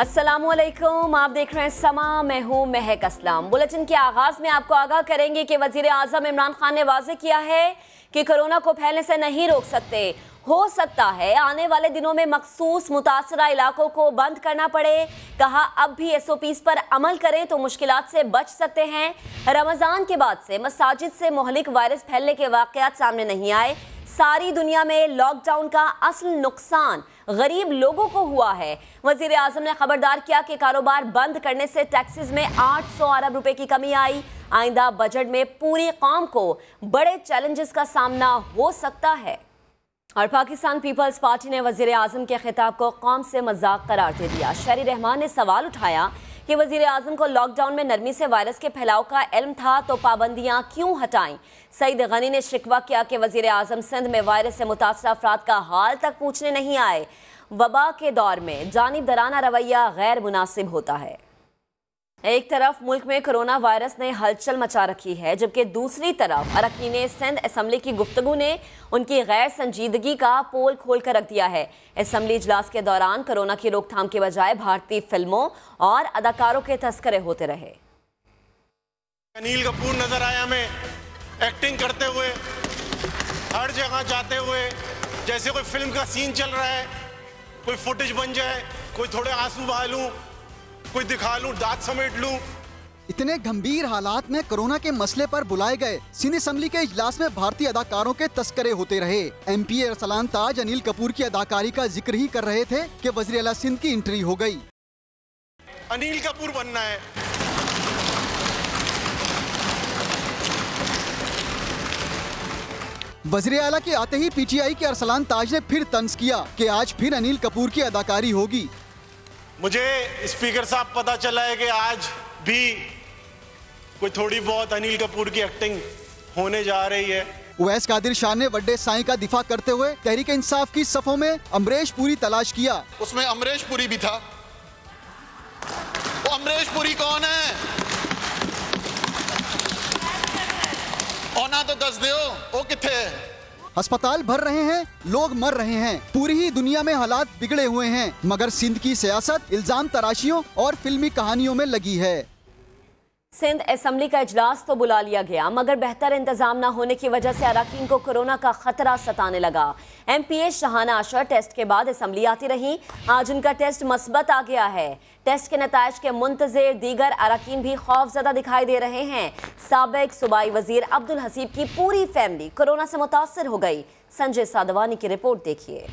अस्सलामुअलैकुम, आप देख रहे हैं समा, मैं हूं महक असलम। बुलेटिन के आगाज में आपको आगाह करेंगे कि वजीर आजम इमरान खान ने वाज़ेह किया है कि कोरोना को फैलने से नहीं रोक सकते। हो सकता है आने वाले दिनों में मखसूस मुतासरा इलाकों को बंद करना पड़े। कहा अब भी SOPs पर अमल करें तो मुश्किलात से बच सकते हैं। रमज़ान के बाद से मसाजिद से मुहलिक वायरस फैलने के वाक़यात सामने नहीं आए। सारी दुनिया में लॉकडाउन का असल नुकसान गरीब लोगों को हुआ है। वजीर आजम ने खबरदार किया कि कारोबार बंद करने से टैक्सेस में 800 अरब रुपए की कमी आई। आइंदा बजट में पूरी कौम को बड़े चैलेंजेस का सामना हो सकता है। और पाकिस्तान पीपल्स पार्टी ने वजीर आजम के खिताब को कौम से मजाक करार दे दिया। शहरी रहमान ने सवाल उठाया कि वजीर आजम को लॉकडाउन में नरमी से वायरस के फैलाव का इल्म था तो पाबंदियां क्यों हटाईं। सईद गनी ने शिकवा किया कि वजीर आजम सिंध में वायरस से मुतासरा अफराद का हाल तक पूछने नहीं आए। वबा के दौर में जानिबदाराना रवैया गैर मुनासिब होता है। एक तरफ मुल्क में कोरोना वायरस ने हलचल मचा रखी है, जबकि दूसरी तरफ अरकान सिंध असम्बली की गुफ्तगू ने उनकी गैर संजीदगी का पोल खोल कर रख दिया है। असम्बली इजलास के दौरान कोरोना की रोकथाम के बजाय भारतीय फिल्मों और अदाकारों के तस्करे होते रहे। अनिल कपूर नजर आया हमें एक्टिंग करते हुए, हर जगह जाते हुए, जैसे कोई फिल्म का सीन चल रहा है, कोई फुटेज बन जाए, कोई थोड़े आंसू बहा लूं, कोई दिखा लूं, दांत समेट लूं। इतने गंभीर हालात में कोरोना के मसले पर बुलाए गए सिंध असम्बली के इजलास में भारतीय अदाकारों के तस्करे होते रहे। MP अरसलान ताज अनिल कपूर की अदाकारी का जिक्र ही कर रहे थे कि वज़ीर आला सिंध की एंट्री हो गई। अनिल कपूर बनना है। वज़ीर आला के आते ही PTI के अरसलान ताज ने फिर तंज किया कि आज फिर अनिल कपूर की अदाकारी होगी। मुझे स्पीकर साहब पता चला है कि आज भी कोई थोड़ी बहुत अनिल कपूर की एक्टिंग होने जा रही है। उवैस कादिर शाह ने वड्डे साईं का दिफा करते हुए तहरीक इंसाफ की सफों में अमरीश पुरी तलाश किया। उसमें अमरीश पुरी भी था। वो अमरीश पुरी कौन है? ओना तो दस दो, वो किथे है? अस्पताल भर रहे हैं, लोग मर रहे हैं, पूरी ही दुनिया में हालात बिगड़े हुए हैं, मगर सिंध की सियासत इल्जाम तराशियों और फिल्मी कहानियों में लगी है। सिंध असम्बली का इजलास तो बुला लिया गया, मगर बेहतर इंतजाम न होने की वजह से अरकान को कोरोना का खतरा सताने लगा। MPA शहाना आशर टेस्ट के बाद असम्बली आती रही। आज उनका टेस्ट मस्बत आ गया है। टेस्ट के नताइज के मुंतज़िर दीगर अरकान भी खौफजदा दिखाई दे रहे हैं। साबिक सूबाई वजीर अब्दुल हसीब की पूरी फैमिली कोरोना से मुतासर हो गई। संजय सादवानी की रिपोर्ट देखिए।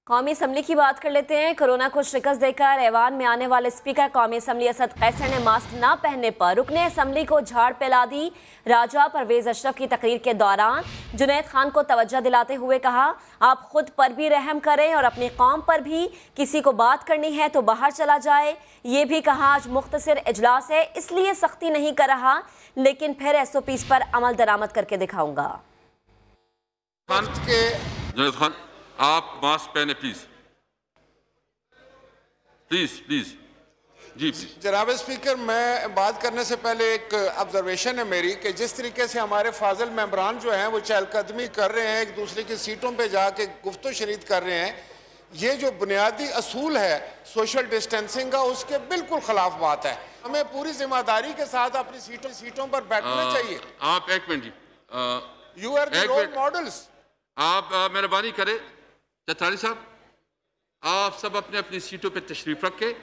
कौमी असम्बली की बात कर लेते हैं। कोरोना को शिकस्त देकर ऐवान में आने वाले स्पीकर कौमी असम्बली असद कैसर ने मास्क न पहनने पर रुकने असम्बली को झाड़ फैला दी। राजा परवेज अशरफ की तकरीर के दौरान जुनैद खान को तवज्जो दिलाते हुए कहा, आप खुद पर भी रहम करें और अपनी कौम पर भी। किसी को बात करनी है तो बाहर चला जाए। ये भी कहा आज मुख्तसर इजलास है, इसलिए सख्ती नहीं कर रहा, लेकिन फिर SOPs पर अमल दरामद करके दिखाऊंगा। जुनैद खान, आप मास्क पहने प्लीज प्लीज प्लीज जी प्लीज। जनाब स्पीकर, मैं बात करने से पहले एक ऑब्जर्वेशन है मेरी कि जिस तरीके से हमारे फाजिल मेंबरान जो हैं वो चहलकदमी कर रहे हैं, एक दूसरे की सीटों पे जाके गुफ्तो शरीत कर रहे हैं, ये जो बुनियादी असूल है सोशल डिस्टेंसिंग का, उसके बिल्कुल खिलाफ बात है। हमें पूरी जिम्मेदारी के साथ अपनी सीटों पर बैठना चाहिए। आप एक मिनट जी, you are the role models. आप मेहरबानी करें चतरानी साहब, आप सब अपने अपनी सीटों पे तशरीफ रखें।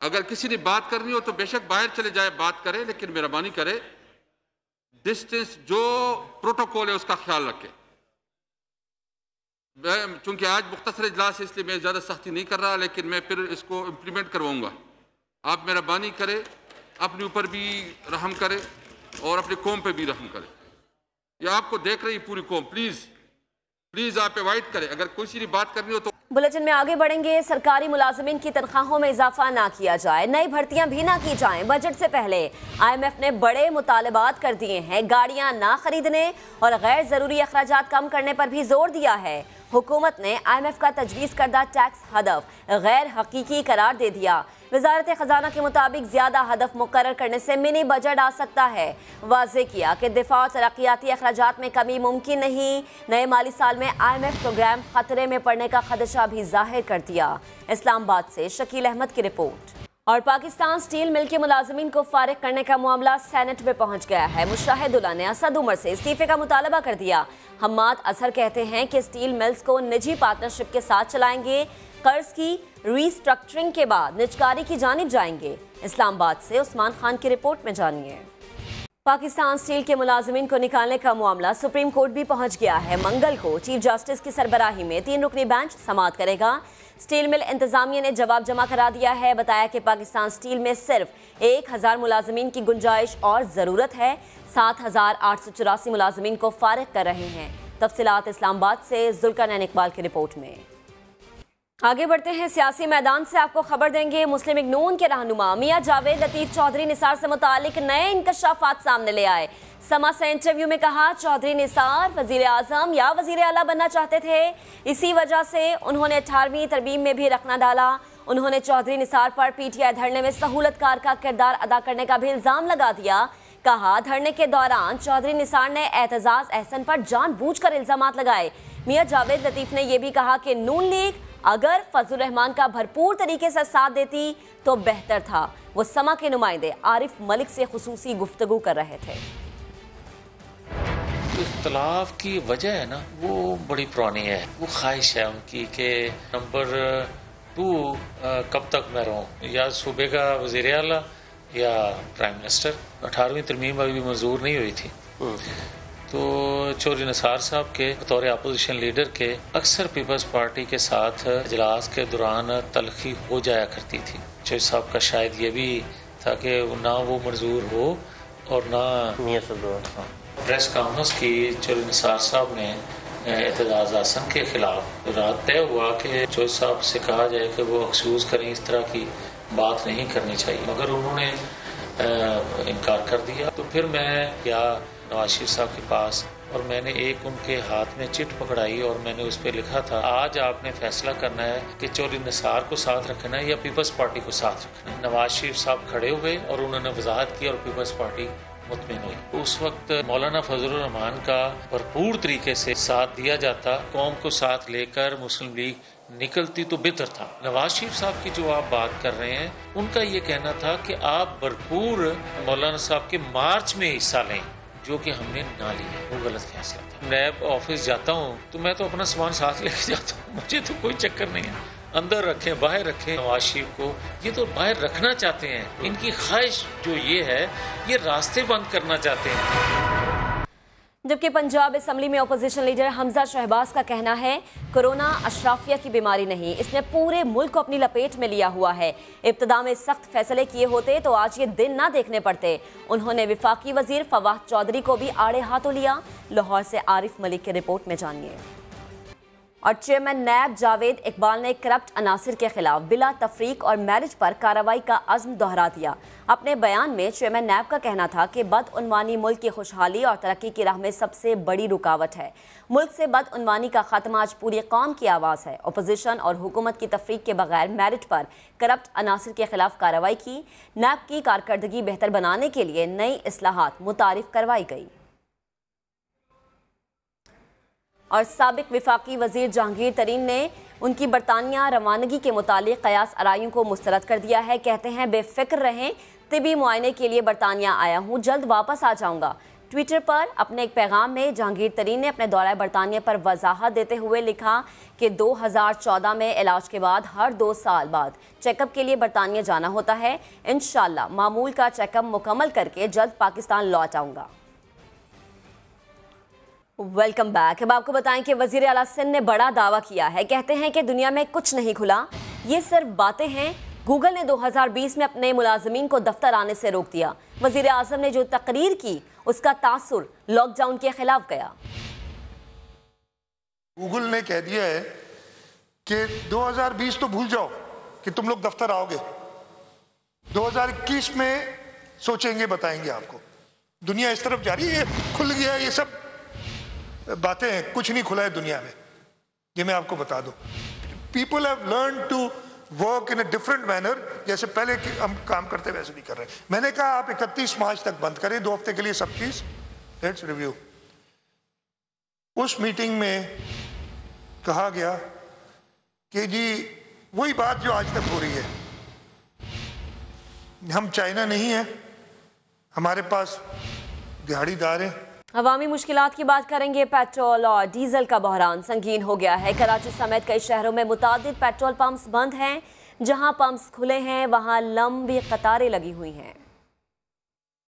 अगर किसी ने बात करनी हो तो बेशक बाहर चले जाए, बात करें, लेकिन मेहरबानी करें डिस्टेंस जो प्रोटोकॉल है उसका ख्याल रखें। चूंकि आज मुख्तसर इजलास है इसलिए मैं ज़्यादा सख्ती नहीं कर रहा, लेकिन मैं फिर इसको इम्प्लीमेंट करवाऊँगा। आप मेहरबानी करें, अपने ऊपर भी रहम करें और अपनी कौम पे भी रहम करें। ये आपको देख रही पूरी कौम, प्लीज़ प्लीज आप अवॉइड करें। अगर किसी ने बात करनी हो तो बुलेटिन में आगे बढ़ेंगे। सरकारी मुलाजिमीन की तनख्वाहों में इजाफा ना किया जाए, नई भर्तियां भी ना की जाएं। बजट से पहले IMF ने बड़े मुतालबात कर दिए हैं। गाड़ियां ना खरीदने और गैर जरूरी अखराजात कम करने पर भी जोर दिया है। हुकूमत ने IMF का तजवीज़ करदा टैक्स हदफ गैर हकीकी करार दे दिया। वजारत खजाना के मुताबिक ज्यादा हदफ मुकर्रर करने से मिनी बजट आ सकता है। वाज़े किया कि दिफा और तरक्याती अखराजात में कमी मुमकिन नहीं। नए माली साल में IMF प्रोग्राम खतरे में पड़ने का खदशा भी जाहिर कर दिया। इस्लामाबाद से शकील अहमद की रिपोर्ट। और पाकिस्तान स्टील मिल के मुलाजमीन को फारिग करने का मामला सेनेट में पहुंच गया है। मुशाहिदुल्लाह ने असद उमर से इस्तीफे का मुतालबा कर दिया। हम्माद अजहर कहते हैं कि स्टील मिल्स को निजी पार्टनरशिप के साथ चलाएंगे। कर्ज की रीस्ट्रक्चरिंग के बाद निजकारी की जानिब जाएंगे। इस्लामाबाद से उस्मान खान की रिपोर्ट में जानिए। पाकिस्तान स्टील के मुलाजमीन को निकालने का मामला सुप्रीम कोर्ट भी पहुंच गया है। मंगल को चीफ जस्टिस की सरबराही में 3 रुकनी बेंच समाअत करेगा। स्टील मिल इंतजामिया ने जवाब जमा करा दिया है। बताया कि पाकिस्तान स्टील में सिर्फ 1000 मुलाजमीन की गुंजाइश और ज़रूरत है। 7884 मुलाजमीन को फारिग कर रहे हैं। तफसीलात इस्लामाबाद से जुल्करनैन इकबाल की रिपोर्ट में। आगे बढ़ते हैं, सियासी मैदान से आपको खबर देंगे। मुस्लिम लीग नून के रहनुमा मियां जावेद लतीफ चौधरी निसार से मुतालिक नए इंकशाफात सामने ले आए। समा से इंटरव्यू में कहा चौधरी निसार वजीर आजम या वजीर आला बनना चाहते थे, इसी वजह से उन्होंने 18वीं तरमीम में भी रखना डाला। उन्होंने चौधरी निसार पर PTI धरने में सहूलतकार का किरदार अदा करने का भी इल्जाम लगा दिया। कहा धरने के दौरान चौधरी निसार ने एतजाज अहसन पर जानबूझकर इल्जामात लगाए। मियां जावेद लतीफ ने यह भी कहा कि नून लीग अगर फजलुर रहमान का भरपूर तरीके से साथ देती तो बेहतर था। वो समा के नुमाइंदे आरिफ मलिक से खुसूसी गुफ्तगू कर रहे थे। इख्तलाफ की वजह है ना वो बड़ी पुरानी है। वो ख्वाहिश है उनकी कि नंबर 2 कब तक मैं रहूं, या सूबे का वजीर आला या प्राइम मिनिस्टर। 18वीं तरमीम अभी मंजूर नहीं हुई थी तो चौधरी निसार साहब के बतौर अपोजिशन लीडर के अक्सर पीपल्स पार्टी के साथ इजलास के दौरान तलखी हो जाया करती थी। चौधरी साहब का शायद ये भी था कि ना वो मंजूर हो और ना प्रेस कॉन्फ्रेंस की चौधरी निसार साहब ने एतजाज हसन के खिलाफ रात तय हुआ कि चौधरी साहब से कहा जाए कि वो एक्सक्यूज करें, इस तरह की बात नहीं करनी चाहिए, मगर उन्होंने इनकार कर दिया। तो फिर मैं या नवाज शरीफ साहब के पास और मैंने एक उनके हाथ में चिट पकड़ाई और मैंने उस पर लिखा था आज आपने फैसला करना है कि चौधरी निसार को साथ रखना है या पीपल्स पार्टी को साथ रखना है। नवाज शरीफ साहब खड़े हुए और उन्होंने वजाहत की और पीपल्स पार्टी मुतमिन हुई। उस वक्त मौलाना फजलुर रहमान का भरपूर तरीके से साथ दिया जाता, कौम को साथ लेकर मुस्लिम लीग निकलती तो बेहतर था। नवाज शरीफ साहब की जो आप बात कर रहे हैं उनका ये कहना था कि आप भरपूर मौलाना साहब के मार्च में हिस्सा लें, जो कि हमने ना लिया। वो गलत फैसला था। नैब ऑफिस जाता हूँ तो मैं तो अपना सामान साथ लेके जाता हूँ, मुझे तो कोई चक्कर नहीं है। अंदर रखें बाहर रखें नवाज शरीफ को, ये तो बाहर रखना चाहते हैं। इनकी ख्वाहिश जो ये है ये रास्ते बंद करना चाहते हैं। जबकि पंजाब असम्बली में अपोजिशन लीडर हमजा शहबाज का कहना है कोरोना अशराफिया की बीमारी नहीं, इसने पूरे मुल्क को अपनी लपेट में लिया हुआ है। इब्तिदा में सख्त फैसले किए होते तो आज ये दिन ना देखने पड़ते। उन्होंने विफाकी वजीर फवाद चौधरी को भी आड़े हाथों लिया। लाहौर से आरिफ मलिक की रिपोर्ट में जानिए। और चेयरमैन नैब जावेद इकबाल ने करप्ट अनासिर के खिलाफ बिला तफरीक और मैरिज पर कार्रवाई का अज़्म दोहरा दिया। अपने बयान में चेयरमैन नैब का कहना था कि बदउनवानी मुल्क की खुशहाली और तरक्की की राह में सबसे बड़ी रुकावट है। मुल्क से बदउनवानी का खात्मा आज पूरी कौम की आवाज़ है। अपोजिशन और हुकूमत की तफरीक के बगैर मैरिज पर करप्ट अनासिर के खिलाफ कार्रवाई की। नैब की कारकर्दगी बेहतर बनाने के लिए नई इस्लाहात मुतारिफ करवाई गई। और साबिक विफाकी वजीर जहांगीर तरीन ने उनकी बरतानिया रवानगी के मुतालिक कयास आराइयों को मुस्तरद कर दिया है। कहते हैं बेफिक्र रहें, तिबी मुआयने के लिए बरतानिया आया हूँ, जल्द वापस आ जाऊँगा। ट्विटर पर अपने एक पैगाम में जहांगीर तरीन ने अपने दौरा बरतानिया पर वजाहत देते हुए लिखा कि 2014 में इलाज के बाद हर 2 साल बाद चेकअप के लिए बरतानिया जाना होता है। इंशाअल्लाह मामूल का चेकअप मुकम्मल करके जल्द पाकिस्तान लौट आऊँगा। Welcome back. अब आपको बताएं कि वजीर आला सिंध ने बड़ा दावा किया है। कहते हैं कि दुनिया में कुछ नहीं खुला, ये सिर्फ बातें हैं। गूगल ने 2020 में अपने मुलाजमीन को दफ्तर आने से रोक दिया। वजीर आजम ने जो तकरीर की उसका तासुर लॉकडाउन के खिलाफ गया। गूगल ने कह दिया है कि 2020 तो भूल जाओ कि तुम लोग दफ्तर आओगे, 2021 में सोचेंगे बताएंगे आपको। दुनिया इस तरफ जा रही है, खुल गया, ये सब बातें हैं। कुछ नहीं खुला है दुनिया में, ये मैं आपको बता दूं। People have learn to work in a different manner, जैसे पहले हम काम करते वैसे नहीं कर रहे। मैंने कहा आप 31 मार्च तक बंद करें, 2 हफ्ते के लिए सब चीज, लेट्स रिव्यू। उस मीटिंग में कहा गया कि जी वही बात जो आज तक हो रही है, हम चाइना नहीं है, हमारे पास दिहाड़ीदार हैं। अवामी मुश्किलात की बात करेंगे। पेट्रोल और डीजल का बहरान संगीन हो गया है। कराची समेत कई शहरों में मुतादिद पेट्रोल पंप्स बंद हैं। जहां पंप्स खुले हैं वहां लंबी कतारें लगी हुई हैं।